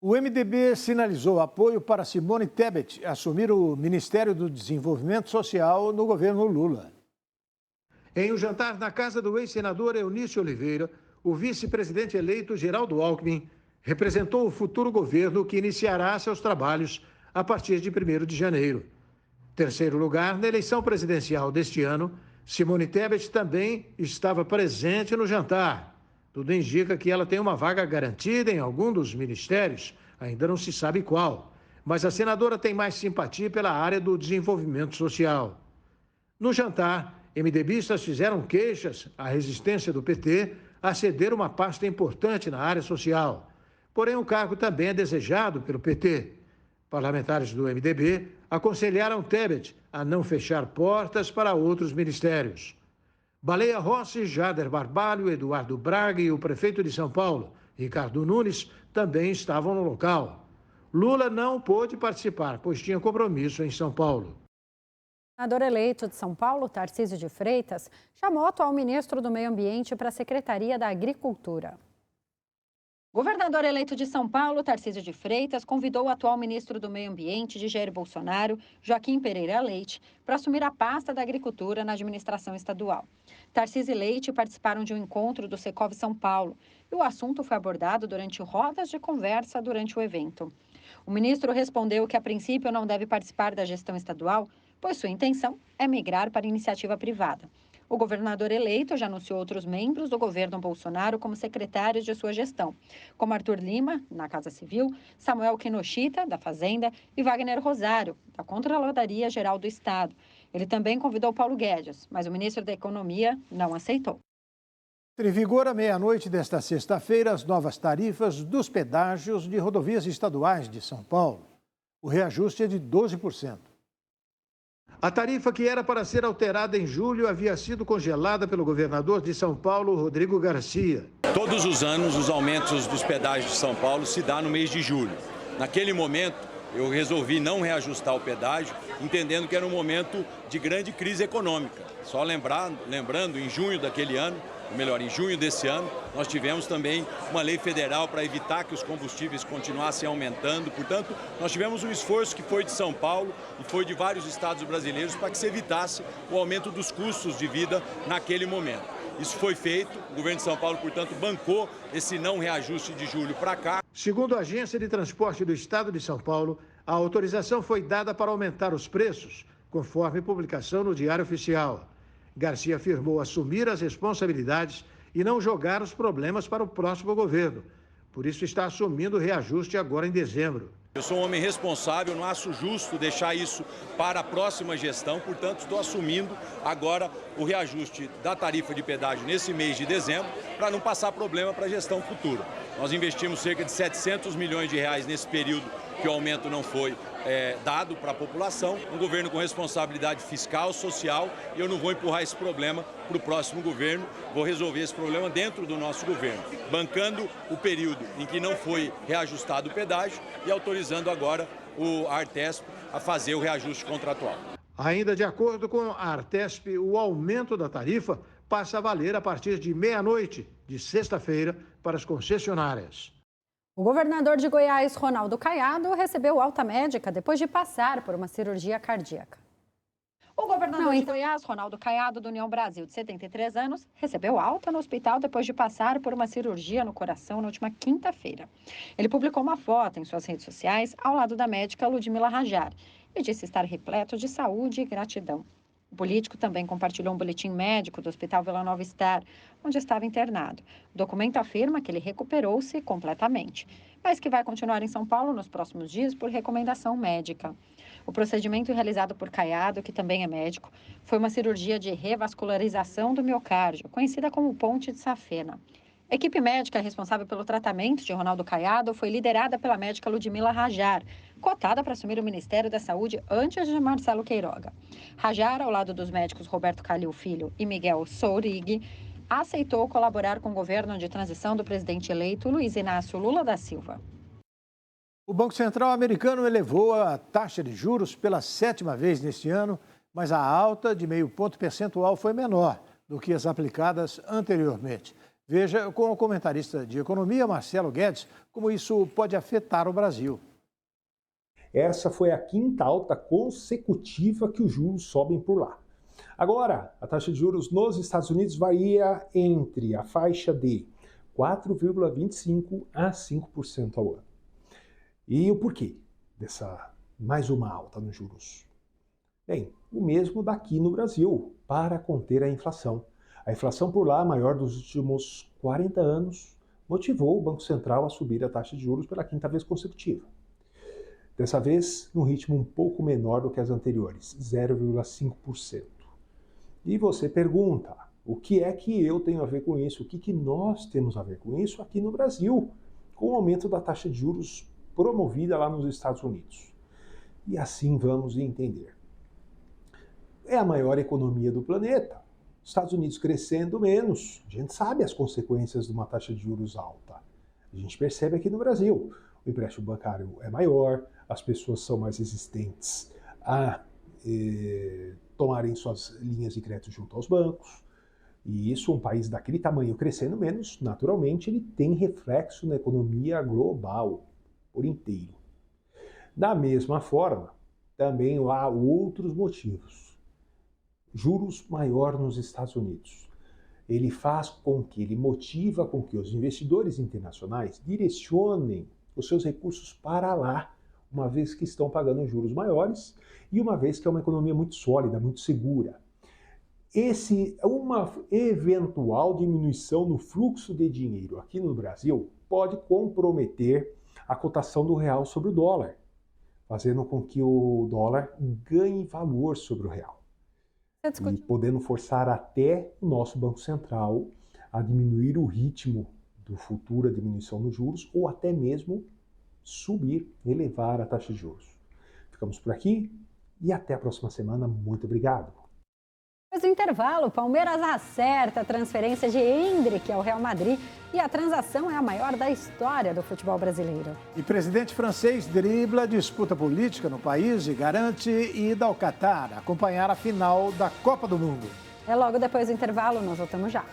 O MDB sinalizou apoio para Simone Tebet assumir o Ministério do Desenvolvimento Social no governo Lula. Em um jantar na casa do ex-senador Eunício Oliveira, o vice-presidente eleito Geraldo Alckmin representou o futuro governo que iniciará seus trabalhos a partir de 1º de janeiro. Terceiro lugar, na eleição presidencial deste ano, Simone Tebet também estava presente no jantar. Tudo indica que ela tem uma vaga garantida em algum dos ministérios, ainda não se sabe qual. Mas a senadora tem mais simpatia pela área do desenvolvimento social. No jantar, MDBistas fizeram queixas à resistência do PT a ceder uma pasta importante na área social. Porém, o cargo também é desejado pelo PT. Parlamentares do MDB aconselharam Tebet a não fechar portas para outros ministérios. Baleia Rossi, Jader Barbalho, Eduardo Braga e o prefeito de São Paulo, Ricardo Nunes, também estavam no local. Lula não pôde participar, pois tinha compromisso em São Paulo. O senador eleito de São Paulo, Tarcísio de Freitas, chamou o atual ministro do Meio Ambiente para a Secretaria da Agricultura. O governador eleito de São Paulo, Tarcísio de Freitas, convidou o atual ministro do Meio Ambiente de Jair Bolsonaro, Joaquim Pereira Leite, para assumir a pasta da Agricultura na administração estadual. Tarcísio e Leite participaram de um encontro do Secov São Paulo e o assunto foi abordado durante rodas de conversa durante o evento. O ministro respondeu que, a princípio, não deve participar da gestão estadual, pois sua intenção é migrar para a iniciativa privada. O governador eleito já anunciou outros membros do governo Bolsonaro como secretários de sua gestão, como Arthur Lima, na Casa Civil, Samuel Kinoshita, da Fazenda, e Wagner Rosário, da Controladoria Geral do Estado. Ele também convidou Paulo Guedes, mas o ministro da Economia não aceitou. Em vigor à meia-noite desta sexta-feira as novas tarifas dos pedágios de rodovias estaduais de São Paulo. O reajuste é de 12%. A tarifa, que era para ser alterada em julho, havia sido congelada pelo governador de São Paulo, Rodrigo Garcia. Todos os anos, os aumentos dos pedágios de São Paulo se dão no mês de julho. Naquele momento, eu resolvi não reajustar o pedágio, entendendo que era um momento de grande crise econômica. Só lembrando, em junho daquele ano, ou melhor, em junho desse ano, nós tivemos também uma lei federal para evitar que os combustíveis continuassem aumentando. Portanto, nós tivemos um esforço que foi de São Paulo e foi de vários estados brasileiros para que se evitasse o aumento dos custos de vida naquele momento. Isso foi feito, o governo de São Paulo, portanto, bancou esse não reajuste de julho para cá. Segundo a Agência de Transporte do Estado de São Paulo, a autorização foi dada para aumentar os preços, conforme publicação no Diário Oficial. Garcia afirmou assumir as responsabilidades e não jogar os problemas para o próximo governo. Por isso está assumindo o reajuste agora em dezembro. Eu sou um homem responsável, não acho justo deixar isso para a próxima gestão, portanto estou assumindo agora o reajuste da tarifa de pedágio nesse mês de dezembro, para não passar problema para a gestão futura. Nós investimos cerca de 700 milhões de reais nesse período que o aumento não foi dado para a população, um governo com responsabilidade fiscal, social, e eu não vou empurrar esse problema para o próximo governo, vou resolver esse problema dentro do nosso governo, bancando o período em que não foi reajustado o pedágio e autorizando agora o Artesp a fazer o reajuste contratual. Ainda de acordo com a Artesp, o aumento da tarifa passa a valer a partir de meia-noite de sexta-feira para as concessionárias. O governador de Goiás, Ronaldo Caiado, recebeu alta médica depois de passar por uma cirurgia cardíaca. O governador de Goiás, Ronaldo Caiado, do União Brasil, de 73 anos, recebeu alta no hospital depois de passar por uma cirurgia no coração na última quinta-feira. Ele publicou uma foto em suas redes sociais ao lado da médica Ludmila Rajar e disse estar repleto de saúde e gratidão. O político também compartilhou um boletim médico do Hospital Vila Nova Star, onde estava internado. O documento afirma que ele recuperou-se completamente, mas que vai continuar em São Paulo nos próximos dias por recomendação médica. O procedimento realizado por Caiado, que também é médico, foi uma cirurgia de revascularização do miocárdio, conhecida como ponte de safena. A equipe médica responsável pelo tratamento de Ronaldo Caiado foi liderada pela médica Ludmila Rajar, cotada para assumir o Ministério da Saúde antes de Marcelo Queiroga. Rajar, ao lado dos médicos Roberto Calil Filho e Miguel Sourig, aceitou colaborar com o governo de transição do presidente eleito Luiz Inácio Lula da Silva. O Banco Central americano elevou a taxa de juros pela 7ª vez neste ano, mas a alta de 0,5 ponto percentual foi menor do que as aplicadas anteriormente. Veja com o comentarista de economia, Marcelo Guedes, como isso pode afetar o Brasil. Essa foi a quinta alta consecutiva que os juros sobem por lá. Agora, a taxa de juros nos Estados Unidos varia entre a faixa de 4,25% a 5% ao ano. E o porquê dessa mais uma alta nos juros? Bem, o mesmo daqui no Brasil, para conter a inflação. A inflação por lá, maior dos últimos 40 anos, motivou o Banco Central a subir a taxa de juros pela quinta vez consecutiva. Dessa vez, num ritmo um pouco menor do que as anteriores, 0,5%. E você pergunta, o que é que eu tenho a ver com isso? O que nós temos a ver com isso aqui no Brasil, com o aumento da taxa de juros promovida lá nos Estados Unidos? E assim vamos entender. É a maior economia do planeta. Estados Unidos crescendo menos. A gente sabe as consequências de uma taxa de juros alta. A gente percebe aqui no Brasil. O empréstimo bancário é maior, as pessoas são mais resistentes a tomarem suas linhas de crédito junto aos bancos. E isso, um país daquele tamanho crescendo menos, naturalmente ele tem reflexo na economia global por inteiro. Da mesma forma, também há outros motivos. Juros maior nos Estados Unidos. Ele motiva com que os investidores internacionais direcionem os seus recursos para lá, uma vez que estão pagando juros maiores e uma vez que é uma economia muito sólida, muito segura. Uma eventual diminuição no fluxo de dinheiro aqui no Brasil pode comprometer a cotação do real sobre o dólar, fazendo com que o dólar ganhe valor sobre o real. E podendo forçar até o nosso Banco Central a diminuir o ritmo do futura diminuição nos juros ou até mesmo subir, elevar a taxa de juros. Ficamos por aqui e até a próxima semana. Muito obrigado. Depois do intervalo, o Palmeiras acerta a transferência de Endrick ao Real Madrid e a transação é a maior da história do futebol brasileiro. E presidente francês dribla a disputa política no país e garante ida ao Catar acompanhar a final da Copa do Mundo. É logo depois do intervalo, nós voltamos já.